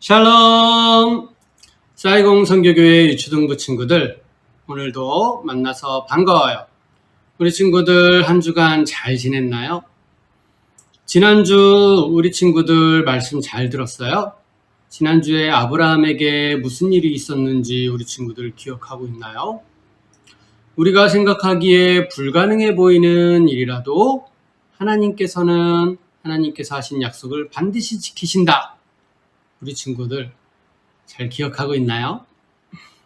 샬롬! 쌀공 선교교회 유초등부 친구들, 오늘도 만나서 반가워요. 우리 친구들 한 주간 잘 지냈나요? 지난주 우리 친구들 말씀 잘 들었어요? 지난주에 아브라함에게 무슨 일이 있었는지 우리 친구들 기억하고 있나요? 우리가 생각하기에 불가능해 보이는 일이라도 하나님께서 하신 약속을 반드시 지키신다. 우리 친구들 잘 기억하고 있나요?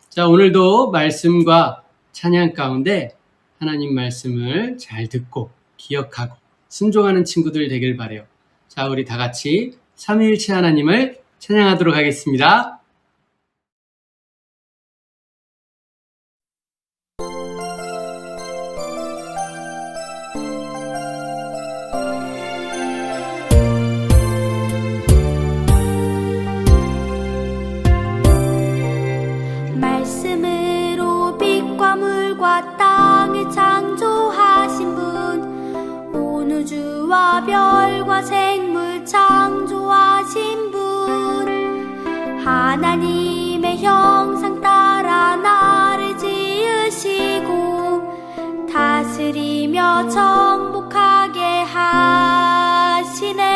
자, 오늘도 말씀과 찬양 가운데 하나님 말씀을 잘 듣고 기억하고 순종하는 친구들 되길 바라요. 자, 우리 다 같이 삼위일체 하나님을 찬양하도록 하겠습니다. 말씀으로 빛과 물과 땅을 창조하신 분, 온 우주와 별과 생물 창조하신 분, 하나님의 형상 따라 나를 지으시고 다스리며 정복하게 하시네.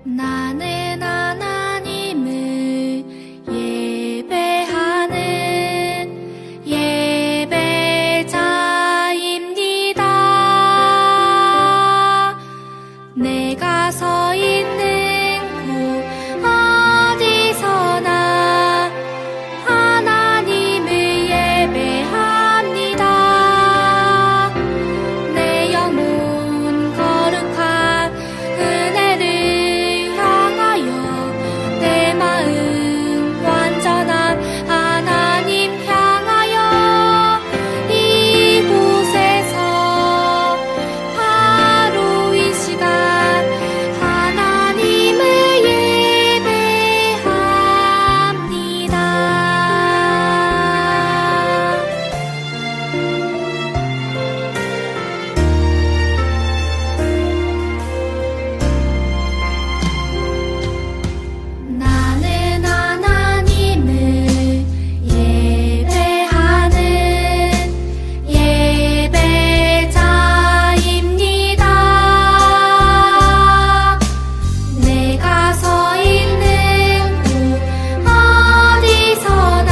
나는 하나님을 예배하는 예배자입니다. 내가 서 있는 곳 어디서나 하나님을 예배합니다. 내 영혼 거룩한 은혜를 향하여 내 마음 완전한 하나님 향하여 이곳에서 바로 이 시간 하나님을 예배합니다. 나는 하나님을 예배하는 예배자입니다. 내가 서 있는 곳 어디서나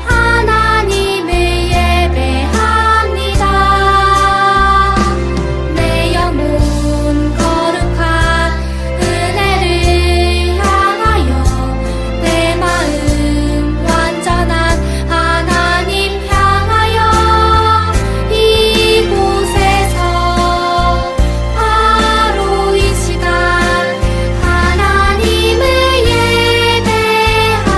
하나님을 예배합니다. 내 영혼 거룩한 은혜를 향하여 내 마음 완전한 하나님 향하여 이곳에서 바로 이 시간 하나님을 예배합니다.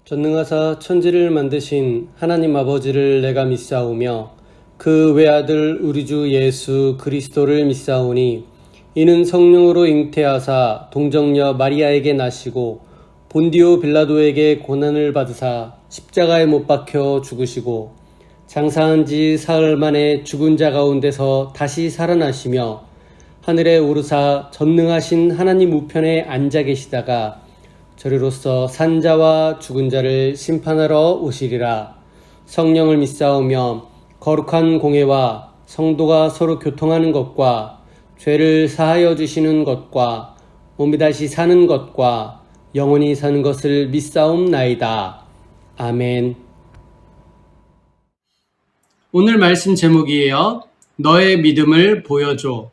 전능하사 천지를 만드신 하나님 아버지를 내가 믿사오며 그 외아들 우리 주 예수 그리스도를 믿사오니 이는 성령으로 잉태하사 동정녀 마리아에게 나시고 본디오 빌라도에게 고난을 받으사 십자가에 못 박혀 죽으시고 장사한 지 사흘 만에 죽은 자 가운데서 다시 살아나시며 하늘에 오르사 전능하신 하나님 우편에 앉아 계시다가 저리로서 산자와 죽은 자를 심판하러 오시리라. 성령을 믿사오며 거룩한 공회와 성도가 서로 교통하는 것과 죄를 사하여 주시는 것과 몸이 다시 사는 것과 영원히 사는 것을 믿사옵나이다. 아멘. 오늘 말씀 제목이에요. 너의 믿음을 보여줘.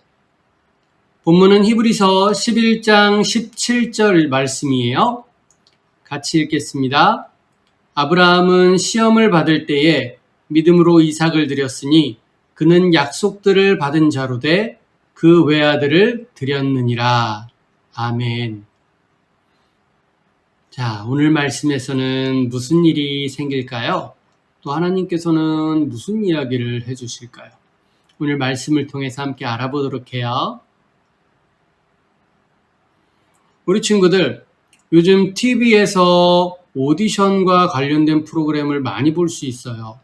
본문은 히브리서 11장 17절 말씀이에요. 같이 읽겠습니다. 아브라함은 시험을 받을 때에 믿음으로 이삭을 드렸으니 그는 약속들을 받은 자로 돼 그 외아들을 드렸느니라. 아멘. 자, 오늘 말씀에서는 무슨 일이 생길까요? 또 하나님께서는 무슨 이야기를 해주실까요? 오늘 말씀을 통해서 함께 알아보도록 해요. 우리 친구들, 요즘 TV에서 오디션과 관련된 프로그램을 많이 볼 수 있어요.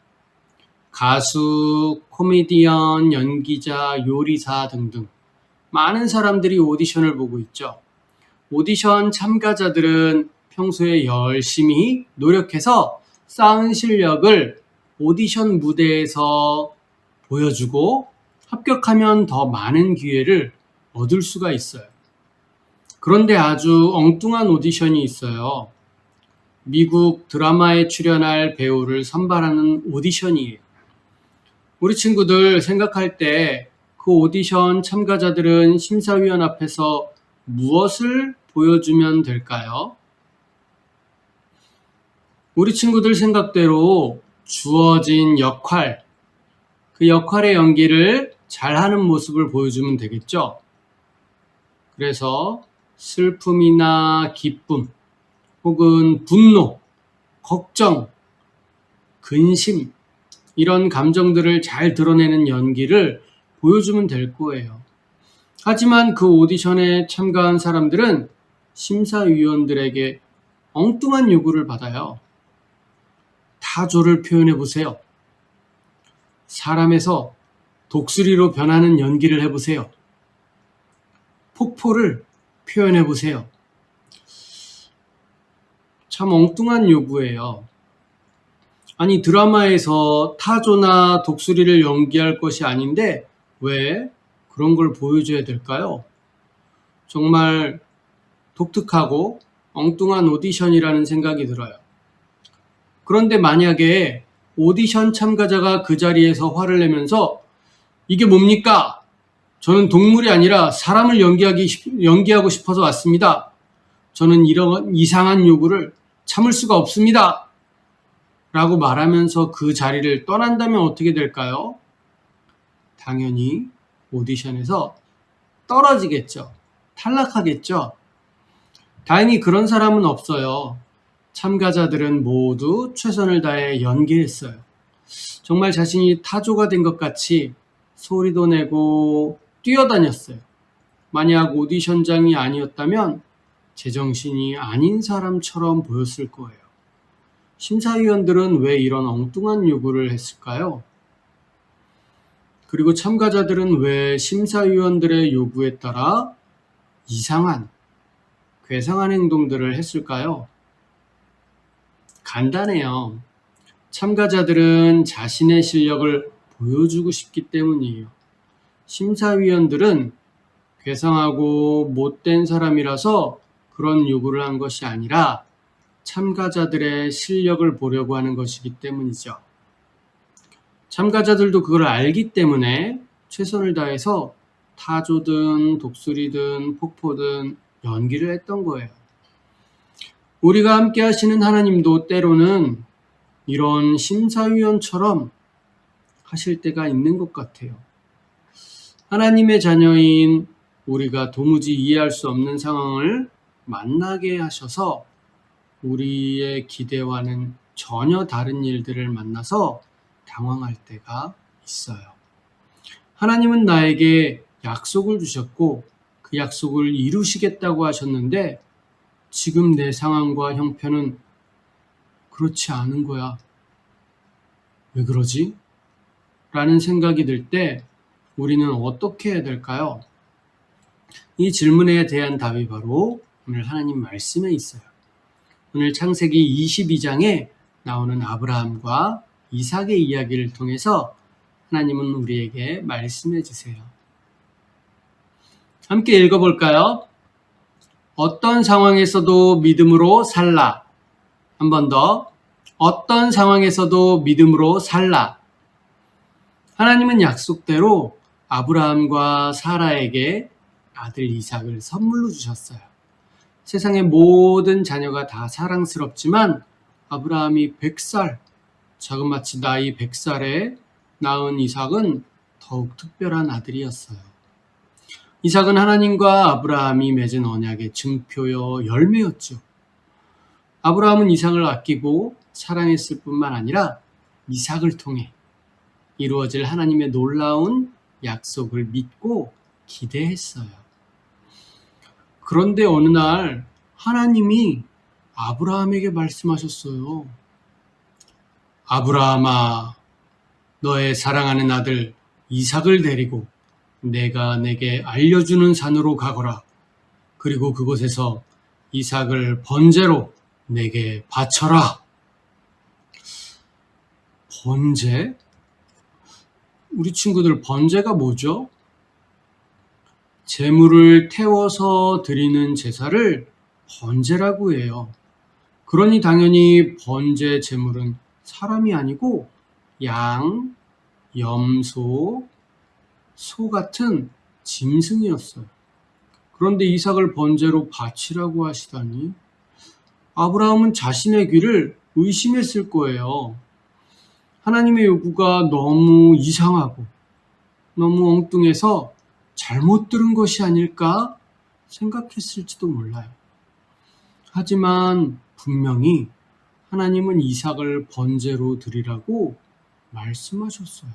가수, 코미디언, 연기자, 요리사 등등 많은 사람들이 오디션을 보고 있죠. 오디션 참가자들은 평소에 열심히 노력해서 쌓은 실력을 오디션 무대에서 보여주고 합격하면 더 많은 기회를 얻을 수가 있어요. 그런데 아주 엉뚱한 오디션이 있어요. 미국 드라마에 출연할 배우를 선발하는 오디션이에요. 우리 친구들 생각할 때 그 오디션 참가자들은 심사위원 앞에서 무엇을 보여주면 될까요? 우리 친구들 생각대로 주어진 역할, 그 역할의 연기를 잘하는 모습을 보여주면 되겠죠? 그래서 슬픔이나 기쁨, 혹은 분노, 걱정, 근심, 이런 감정들을 잘 드러내는 연기를 보여주면 될 거예요. 하지만 그 오디션에 참가한 사람들은 심사위원들에게 엉뚱한 요구를 받아요. 타조를 표현해 보세요. 사람에서 독수리로 변하는 연기를 해보세요. 폭포를 표현해 보세요. 참 엉뚱한 요구예요. 아니, 드라마에서 타조나 독수리를 연기할 것이 아닌데 왜 그런 걸 보여줘야 될까요? 정말 독특하고 엉뚱한 오디션이라는 생각이 들어요. 그런데 만약에 오디션 참가자가 그 자리에서 화를 내면서 이게 뭡니까? 저는 동물이 아니라 사람을 연기하고 싶어서 왔습니다. 저는 이런 이상한 요구를 참을 수가 없습니다. 라고 말하면서 그 자리를 떠난다면 어떻게 될까요? 당연히 오디션에서 떨어지겠죠. 탈락하겠죠. 다행히 그런 사람은 없어요. 참가자들은 모두 최선을 다해 연기했어요. 정말 자신이 타조가 된 것 같이 소리도 내고 뛰어다녔어요. 만약 오디션장이 아니었다면 제정신이 아닌 사람처럼 보였을 거예요. 심사위원들은 왜 이런 엉뚱한 요구를 했을까요? 그리고 참가자들은 왜 심사위원들의 요구에 따라 이상한, 괴상한 행동들을 했을까요? 간단해요. 참가자들은 자신의 실력을 보여주고 싶기 때문이에요. 심사위원들은 괴상하고 못된 사람이라서 그런 요구를 한 것이 아니라 참가자들의 실력을 보려고 하는 것이기 때문이죠. 참가자들도 그걸 알기 때문에 최선을 다해서 타조든 독수리든 폭포든 연기를 했던 거예요. 우리가 함께 하시는 하나님도 때로는 이런 심사위원처럼 하실 때가 있는 것 같아요. 하나님의 자녀인 우리가 도무지 이해할 수 없는 상황을 만나게 하셔서 우리의 기대와는 전혀 다른 일들을 만나서 당황할 때가 있어요. 하나님은 나에게 약속을 주셨고 그 약속을 이루시겠다고 하셨는데 지금 내 상황과 형편은 그렇지 않은 거야. 왜 그러지? 라는 생각이 들 때 우리는 어떻게 해야 될까요? 이 질문에 대한 답이 바로 오늘 하나님 말씀에 있어요. 오늘 창세기 22장에 나오는 아브라함과 이삭의 이야기를 통해서 하나님은 우리에게 말씀해 주세요. 함께 읽어볼까요? 어떤 상황에서도 믿음으로 살라. 한 번 더. 어떤 상황에서도 믿음으로 살라. 하나님은 약속대로 아브라함과 사라에게 아들 이삭을 선물로 주셨어요. 세상의 모든 자녀가 다 사랑스럽지만 아브라함이 100살, 자그마치 나이 100살에 낳은 이삭은 더욱 특별한 아들이었어요. 이삭은 하나님과 아브라함이 맺은 언약의 증표여 열매였죠. 아브라함은 이삭을 아끼고 사랑했을 뿐만 아니라 이삭을 통해 이루어질 하나님의 놀라운 약속을 믿고 기대했어요. 그런데 어느 날 하나님이 아브라함에게 말씀하셨어요. 아브라함아, 너의 사랑하는 아들 이삭을 데리고 내가 내게 알려주는 산으로 가거라. 그리고 그곳에서 이삭을 번제로 내게 바쳐라. 번제? 우리 친구들 번제가 뭐죠? 제물을 태워서 드리는 제사를 번제라고 해요. 그러니 당연히 번제 제물은 사람이 아니고 양, 염소, 소 같은 짐승이었어요. 그런데 이삭을 번제로 바치라고 하시다니 아브라함은 자신의 귀를 의심했을 거예요. 하나님의 요구가 너무 이상하고 너무 엉뚱해서 잘못 들은 것이 아닐까 생각했을지도 몰라요. 하지만 분명히 하나님은 이삭을 번제로 드리라고 말씀하셨어요.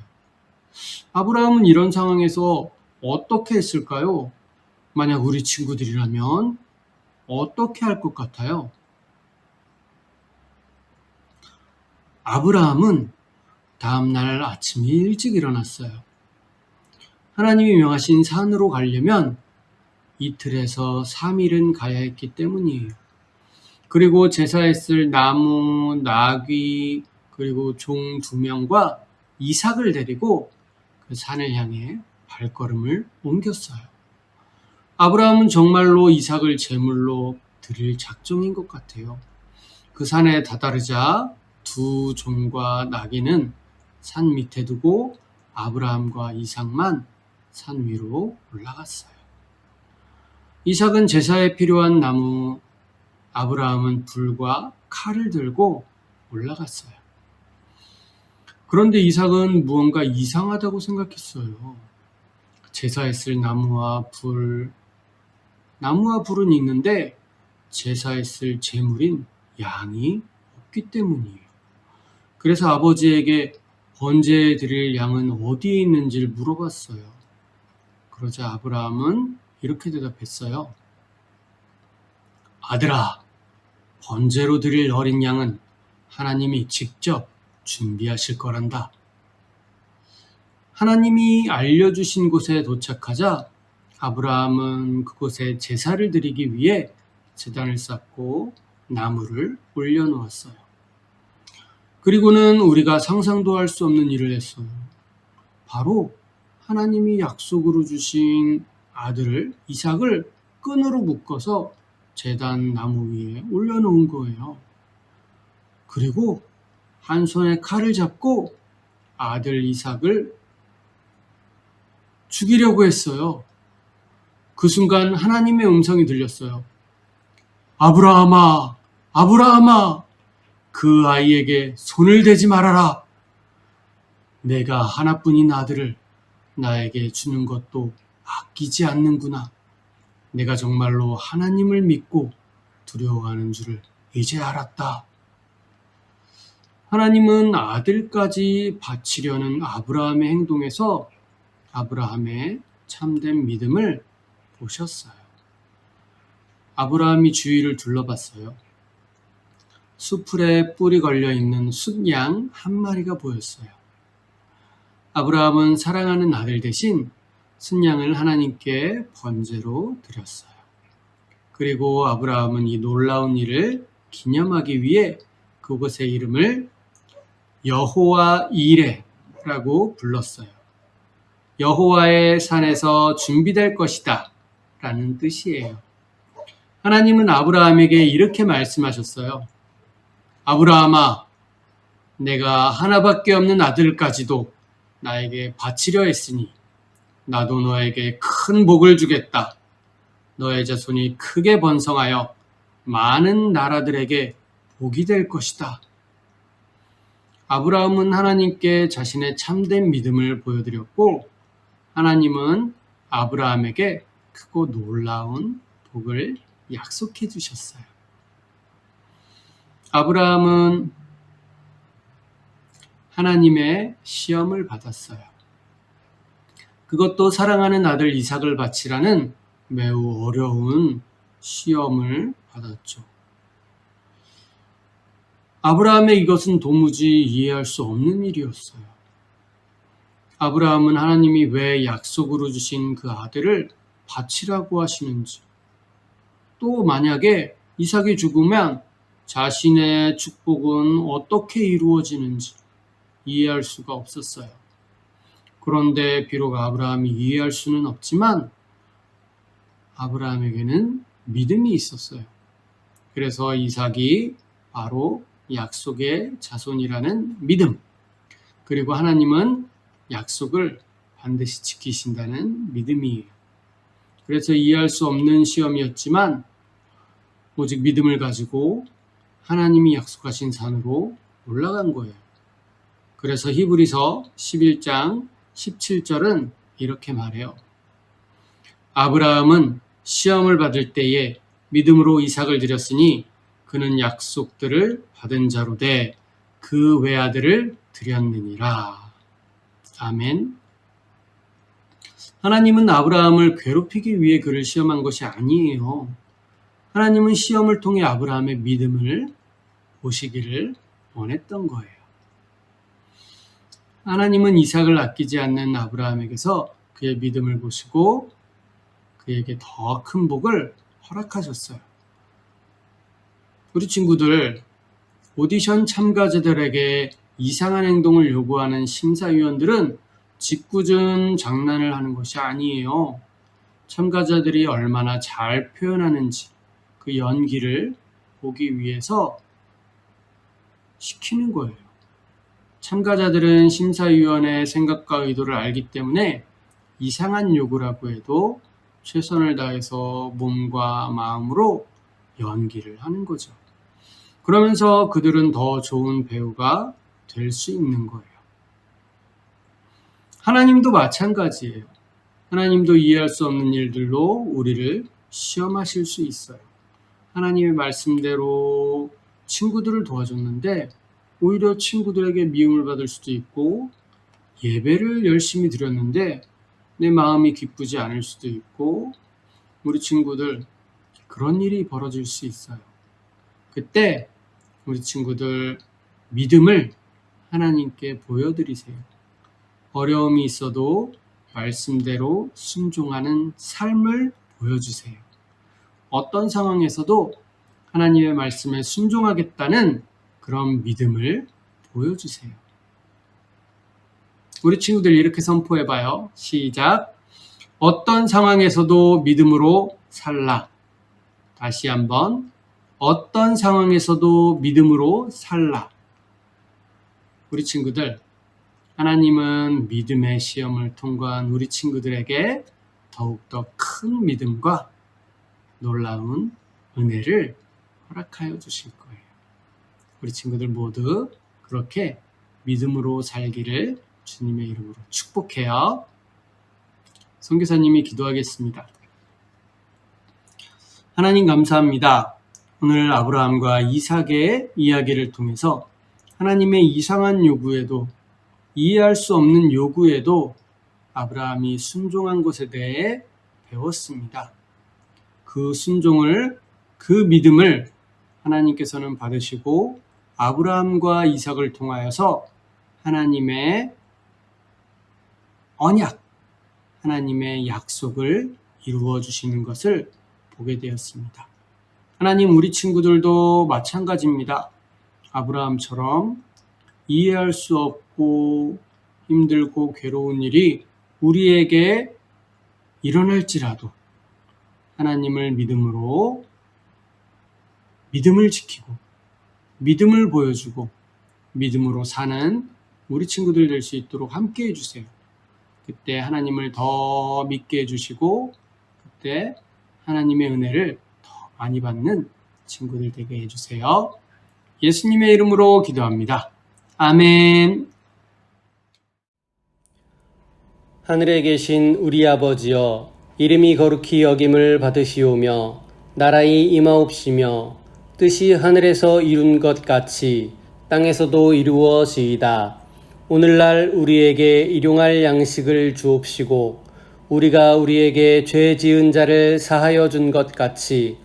아브라함은 이런 상황에서 어떻게 했을까요? 만약 우리 친구들이라면 어떻게 할 것 같아요? 아브라함은 다음날 아침 일찍 일어났어요. 하나님이 명하신 산으로 가려면 이틀에서 3일은 가야 했기 때문이에요. 그리고 제사에 쓸 나무, 나귀, 그리고 종 2명과 이삭을 데리고 그 산을 향해 발걸음을 옮겼어요. 아브라함은 정말로 이삭을 제물로 드릴 작정인 것 같아요. 그 산에 다다르자 두 종과 나귀는 산 밑에 두고 아브라함과 이삭만 산 위로 올라갔어요. 이삭은 제사에 필요한 나무, 아브라함은 불과 칼을 들고 올라갔어요. 그런데 이삭은 무언가 이상하다고 생각했어요. 제사에 쓸 나무와 불은 있는데 제사에 쓸 제물인 양이 없기 때문이에요. 그래서 아버지에게 번제에 드릴 양은 어디에 있는지를 물어봤어요. 그러자 아브라함은 이렇게 대답했어요. 아들아, 번제로 드릴 어린 양은 하나님이 직접 준비하실 거란다. 하나님이 알려주신 곳에 도착하자 아브라함은 그곳에 제사를 드리기 위해 제단을 쌓고 나무를 올려놓았어요. 그리고는 우리가 상상도 할 수 없는 일을 했어요. 바로 하나님이 약속으로 주신 아들을 이삭을 끈으로 묶어서 제단 나무 위에 올려놓은 거예요. 그리고 한 손에 칼을 잡고 아들 이삭을 죽이려고 했어요. 그 순간 하나님의 음성이 들렸어요. 아브라함아, 아브라함아, 그 아이에게 손을 대지 말아라. 내가 하나뿐인 아들을 나에게 주는 것도 아끼지 않는구나. 내가 정말로 하나님을 믿고 두려워하는 줄을 이제 알았다. 하나님은 아들까지 바치려는 아브라함의 행동에서 아브라함의 참된 믿음을 보셨어요. 아브라함이 주위를 둘러봤어요. 수풀에 뿔이 걸려있는 숫양 한 마리가 보였어요. 아브라함은 사랑하는 아들 대신 순양을 하나님께 번제로 드렸어요. 그리고 아브라함은 이 놀라운 일을 기념하기 위해 그곳의 이름을 여호와 이레라고 불렀어요. 여호와의 산에서 준비될 것이다 라는 뜻이에요. 하나님은 아브라함에게 이렇게 말씀하셨어요. 아브라함아, 내가 하나밖에 없는 아들까지도 나에게 바치려 했으니 나도 너에게 큰 복을 주겠다. 너의 자손이 크게 번성하여 많은 나라들에게 복이 될 것이다. 아브라함은 하나님께 자신의 참된 믿음을 보여드렸고 하나님은 아브라함에게 크고 놀라운 복을 약속해 주셨어요. 아브라함은 하나님의 시험을 받았어요. 그것도 사랑하는 아들 이삭을 바치라는 매우 어려운 시험을 받았죠. 아브라함의 이것은 도무지 이해할 수 없는 일이었어요. 아브라함은 하나님이 왜 약속으로 주신 그 아들을 바치라고 하시는지, 또 만약에 이삭이 죽으면 자신의 축복은 어떻게 이루어지는지 이해할 수가 없었어요. 그런데 비록 아브라함이 이해할 수는 없지만 아브라함에게는 믿음이 있었어요. 그래서 이삭이 바로 약속의 자손이라는 믿음, 그리고 하나님은 약속을 반드시 지키신다는 믿음이에요. 그래서 이해할 수 없는 시험이었지만 오직 믿음을 가지고 하나님이 약속하신 산으로 올라간 거예요. 그래서 히브리서 11장 17절은 이렇게 말해요. 아브라함은 시험을 받을 때에 믿음으로 이삭을 드렸으니 그는 약속들을 받은 자로 돼 그 외아들을 드렸느니라. 아멘. 하나님은 아브라함을 괴롭히기 위해 그를 시험한 것이 아니에요. 하나님은 시험을 통해 아브라함의 믿음을 보시기를 원했던 거예요. 하나님은 이삭을 아끼지 않는 아브라함에게서 그의 믿음을 보시고 그에게 더 큰 복을 허락하셨어요. 우리 친구들, 오디션 참가자들에게 이상한 행동을 요구하는 심사위원들은 짓궂은 장난을 하는 것이 아니에요. 참가자들이 얼마나 잘 표현하는지 그 연기를 보기 위해서 시키는 거예요. 참가자들은 심사위원의 생각과 의도를 알기 때문에 이상한 요구라고 해도 최선을 다해서 몸과 마음으로 연기를 하는 거죠. 그러면서 그들은 더 좋은 배우가 될 수 있는 거예요. 하나님도 마찬가지예요. 하나님도 이해할 수 없는 일들로 우리를 시험하실 수 있어요. 하나님의 말씀대로 친구들을 도와줬는데 오히려 친구들에게 미움을 받을 수도 있고, 예배를 열심히 드렸는데 내 마음이 기쁘지 않을 수도 있고, 우리 친구들 그런 일이 벌어질 수 있어요. 그때 우리 친구들 믿음을 하나님께 보여드리세요. 어려움이 있어도 말씀대로 순종하는 삶을 보여주세요. 어떤 상황에서도 하나님의 말씀에 순종하겠다는 그런 믿음을 보여주세요. 우리 친구들 이렇게 선포해봐요. 시작. 어떤 상황에서도 믿음으로 살라. 다시 한번. 어떤 상황에서도 믿음으로 살라. 우리 친구들, 하나님은 믿음의 시험을 통과한 우리 친구들에게 더욱더 큰 믿음과 놀라운 은혜를 허락하여 주실 거예요. 우리 친구들 모두 그렇게 믿음으로 살기를 주님의 이름으로 축복해요. 선교사님이 기도하겠습니다. 하나님 감사합니다. 오늘 아브라함과 이삭의 이야기를 통해서 하나님의 이상한 요구에도, 이해할 수 없는 요구에도 아브라함이 순종한 것에 대해 배웠습니다. 그 순종을, 그 믿음을 하나님께서는 받으시고 아브라함과 이삭을 통하여서 하나님의 언약, 하나님의 약속을 이루어 주시는 것을 보게 되었습니다. 하나님, 우리 친구들도 마찬가지입니다. 아브라함처럼 이해할 수 없고 힘들고 괴로운 일이 우리에게 일어날지라도 하나님을 믿음으로, 믿음을 지키고 믿음을 보여주고 믿음으로 사는 우리 친구들 될 수 있도록 함께 해주세요. 그때 하나님을 더 믿게 해주시고 그때 하나님의 은혜를 더 많이 받는 친구들 되게 해주세요. 예수님의 이름으로 기도합니다. 아멘. 하늘에 계신 우리 아버지여, 이름이 거룩히 여김을 받으시오며 나라의 임하옵시며 뜻이 하늘에서 이룬 것 같이 땅에서도 이루어지이다. 오늘날 우리에게 일용할 양식을 주옵시고 우리가 우리에게 죄 지은 자를 사하여 준 것 같이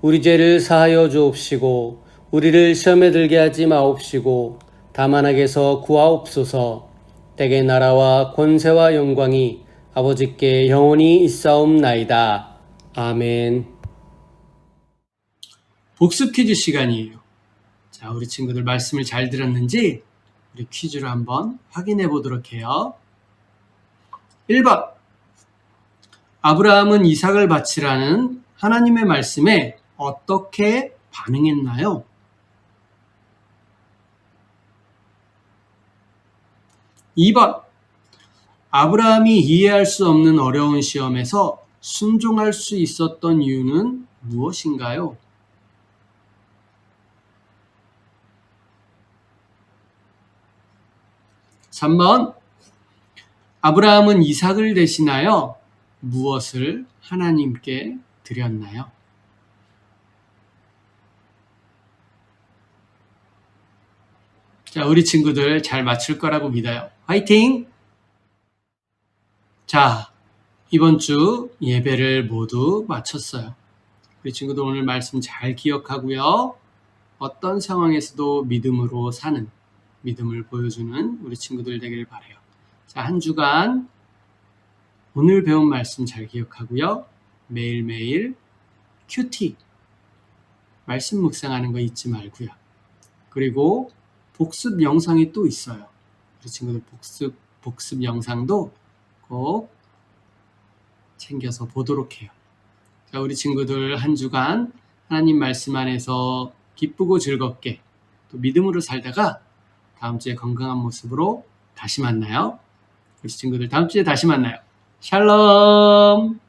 우리 죄를 사하여 주옵시고 우리를 시험에 들게 하지 마옵시고 다만 악에서 구하옵소서. 대개 나라와 권세와 영광이 아버지께 영원히 있사옵나이다. 아멘. 복습 퀴즈 시간이에요. 자, 우리 친구들 말씀을 잘 들었는지 우리 퀴즈를 한번 확인해 보도록 해요. 1번. 아브라함은 이삭을 바치라는 하나님의 말씀에 어떻게 반응했나요? 2번. 아브라함이 이해할 수 없는 어려운 시험에서 순종할 수 있었던 이유는 무엇인가요? 3번. 아브라함은 이삭을 대신하여 무엇을 하나님께 드렸나요? 자, 우리 친구들 잘 맞출 거라고 믿어요. 화이팅! 자, 이번 주 예배를 모두 마쳤어요. 우리 친구들 오늘 말씀 잘 기억하고요. 어떤 상황에서도 믿음으로 사는, 믿음을 보여주는 우리 친구들 되길 바라요. 자, 한 주간 오늘 배운 말씀 잘 기억하고요. 매일매일 큐티 말씀 묵상하는 거 잊지 말고요. 그리고 복습 영상이 또 있어요. 우리 친구들 복습 영상도 꼭 챙겨서 보도록 해요. 자, 우리 친구들 한 주간 하나님 말씀 안에서 기쁘고 즐겁게 또 믿음으로 살다가 다음 주에 건강한 모습으로 다시 만나요. 우리 친구들 다음 주에 다시 만나요. 샬롬!